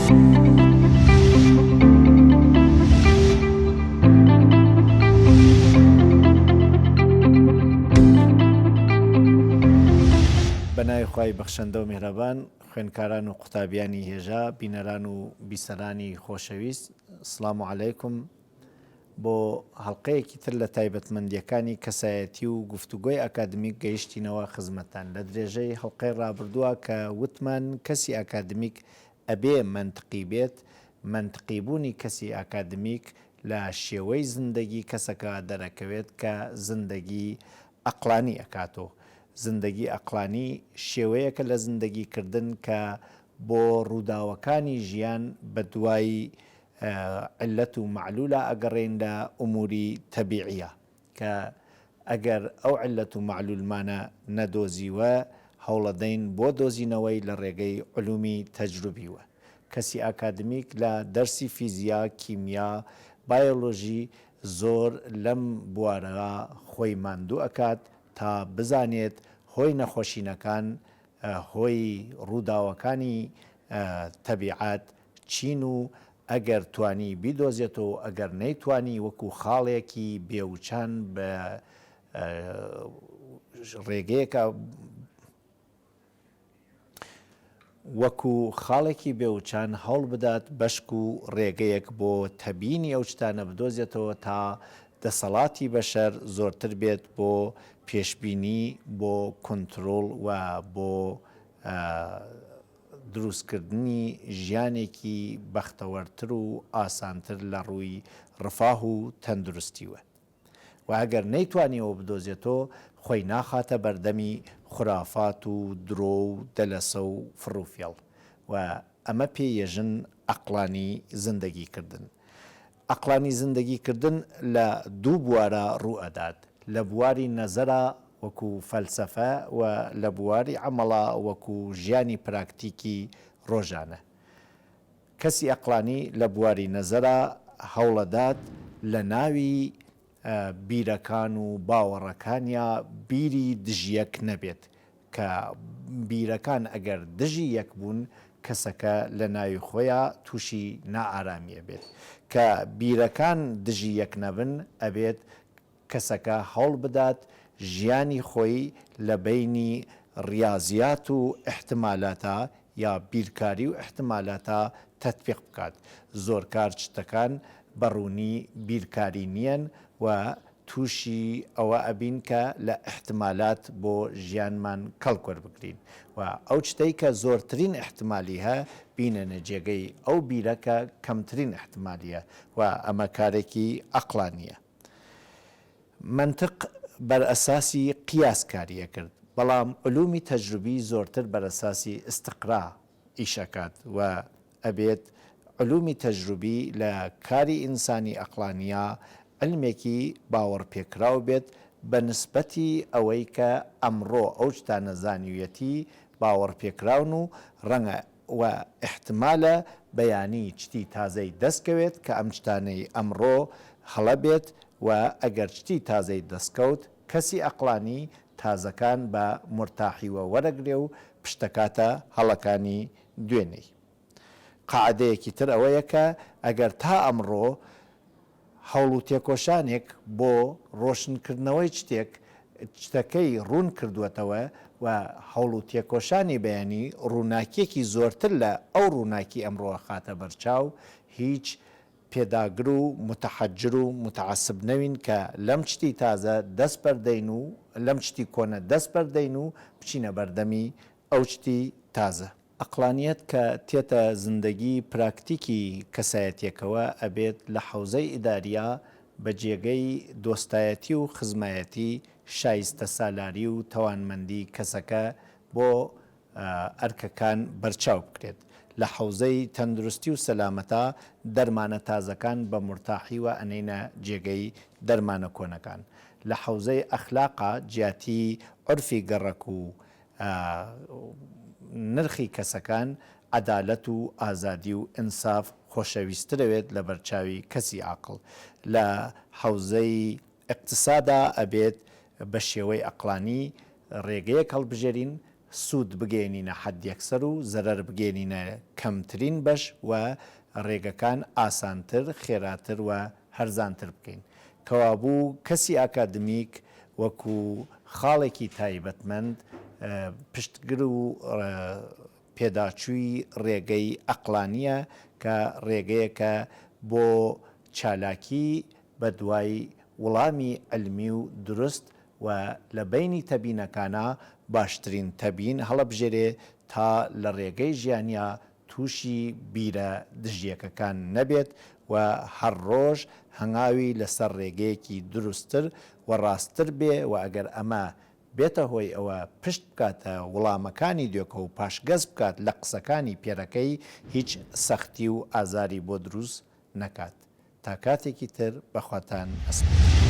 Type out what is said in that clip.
بەناوی خوای بەخشەندە و میهرەبان، خوێندکاران و قوتابیانی هێژا، بینەران و بیسەرانی خۆشەویست، سڵام عەلەیکم بۆ هەڵقەیەکی تر لە تایبەتمەندیەکانی کەسایەتی و گفتوگۆی ئاکادمیک گەیشتینەوە خزمەتان. لە درێژەی هەڵقەی ڕابردووە کە وتمان کەسی ئاکادمیک ئەبێ منطقی بێت، منطقیبوونی کەسی ئاکادمیک لە شێوەی زندگی کەسەکە دەرەکەوێت کە زندگی ئەقلانی ئەکاتەوە. زندگی ئەقلانی شێوەیەکە لە زندگیکردن کە بۆ ڕووداوەکانی ژیان بە دوای علەت و معلولە ئەگەڕێن لە ئوموری تەبیعیە کە ئەگەر ئەو علەت و معلولمانە نەدۆزیوە هەوڵەدەین بۆ دۆزینەوەی لە ڕێگەی علومی تەجروبیوە. کەسی ئاکادمیک لە دەرسی فیزیا، کیمیا، بایۆلۆژی زۆر لەم بوارەوە خۆی ماندوو ئەکات تا بزانێت هۆی نەخۆشینەکان، هۆی ڕووداوەکانی تەبیعات چین و ئەگەر توانی بیدۆزێتەوە، ئەگەر نەیتوانی وەکو خاڵێکی بێوچان بە ڕێگەیەکە وەکو خاڵێکی بێوچان هەوڵ بدات بەشک و ڕێگەیەک بۆ تەبینی ئەو شتانە بدۆزێتەوە تا دەسەڵاتی بەشەر زۆرتر بێت بۆ پێشبینی، بۆ کۆنتترۆل و بۆ دروستکردنی ژیانێکی بەختەوەرتر و ئاسانتر لە ڕووی ڕفاه و تەندروستیوە. و ئەگەر نەیتوانیەوە بدۆزێتەوە خۆی ناخاتە بەردەمی خورافات و درۆ و دەلەسە و فڕوفێڵ و ئەمە پێیەژن ئەقلانی زندگیکردن. ئەقلانی زندگیکردن لە دوو بوارە ڕوئەدات، لە بواری نەزەرە وەکو فەلسەفە و لە بواری عەمەڵە وەکو ژیانی پراکتیکی ڕۆژانە. کەسی ئەقلانی لە بواری نەزەرە هەوڵەدات لە ناوی بیرەکان و باوەڕەکانیا بیری دژیەک نەبێت کە بیرەکان ئەگەر دژی یەک بوون کەسەکە لە ناوی خۆیان تووشی نائارامیە بێت، کە بیرەکان دژی یەک نەبن ئەبێت کەسەکە هەوڵ بدات ژیانی خۆی لە بینی ریاضیات و احتمالاتە یا بیرکاری و احتمالاتە تەطبیق بکات. زۆر کار شتەکان بەڕوونی بیرکاری نیەن و تووشی ئەوە ئەبین کە لە احتمالات بۆ ژیانمان کەڵکوەر بگرین و ئەو شتەی کە زۆرترین احتمالی هە بینەنە جێگەی ئەو بیرەکە کەمترین احتمالیە و ئەمە کارێکی ئەقلانیە. منطق بەرئەساسی قیاس کاریە کرد، بەڵام علومی تەجروبی زۆرتر بەرئەساسی استقرا ئیشەکات و ئەبێت علومی تەجروبی لە کاری ئینسانی ئەقلانیە علمێکی باوەڕ پێکراو بێت بە نسبەتی ئەوەی کە ئەمڕۆ ئەو شتانە زانیویەتی باوەڕ پێکراون و ڕەنگە و احتمالە بەیانی چتی تازەی دەستکەوێت کە ئەم شتانەی ئەمڕۆ هەڵە بێت و ئەگەر چتی تازەی دەستکەوت کەسی ئەقلانی تازەکان بە مرتاحیوە وەرەگرێ و پشتەکاتە هەڵەکانی دوێنەی. قاعدەیەکی تر ئەوەیە کە ئەگەر تا ئەمڕۆ هەوڵ و تێکۆشانێک بۆ ڕۆشنکردنەوەی شتەکەی ڕوون کردوێتەوە و هەوڵ و تێکۆشانی بەیانی ڕووناکیەکی زۆرتر لە ئەو ڕووناکی ئەمڕۆ خاتە بەرچاو، هیچ پێداگر و متحەجر و متعسب نەوین کە لەم شتی تازە دەست بەردەین و لەم شتی کۆنە دەست بەردەین و بچینە بەردەمی ئەو شتی تازە. ئەقلانیەت کە تێتە زندگی پراکتیکی کەسایەتیەکەوە ئەبێت لە حەوزەی ئیداریە بە جێگەی دۆستایەتی و خزمایەتی شایستە سالاری و تەوانمەندی کەسەکە بۆ ئەرکەکان بەرچاو بکرێت. لە حەوزەی تەندروستی و سەلامەتە دەرمانە تازەکان بە مرتاحیوە ئەنێنە جێگەی دەرمانە کۆنەکان. لە حەوزەی ئەخلاقە جیاتی عورفی گەڕەک و نرخی کەسەکان عەدالەت و ئازادی و ئینساف خۆشەویستترەوێت لە بەرچاوی کەسی عاقڵ. لە حەوزەی اقتصادا ئەبێت بە شێوەی ئەقلانی ڕێگەیەک هەڵبژێرین سوود بگەێنینە حەد یەکسەر و زەرەر بگەێنینە کەمترین بەش و ڕێگەکان ئاسانتر خێراتر و هەرزانتر بکەین. کەوابوو کەسی ئاکادمیک وەکو خاڵێکی تایبەتمەند پشتگر و پێداچووی ڕێگەی ئەقلانیە کە ڕێگەیەکە بۆ چالاکی بە دوای وڵامی ئەلمی و دروست و لە بینی تەبینەکانە باشترین تەبین هەڵەبژێرێ تا لە ڕێگەی ژیانیا تووشی بیرە دژیەکەکان نەبێت و هەر ڕۆژ هەنگاوی لەسەر ڕێگەیەکی دروستتر و ڕاستتر بێ و ئەگەر ئەمە بێتە هۆی ئەوە پشت بکاتە وڵامەکانی دوێکە و پاشگەز بکات لە قسەکانی پێرەکەی هیچ سەختی و ئازاری بۆ دروست نەکات. تا کاتێکی تر بەخواتان ئەسپێرم.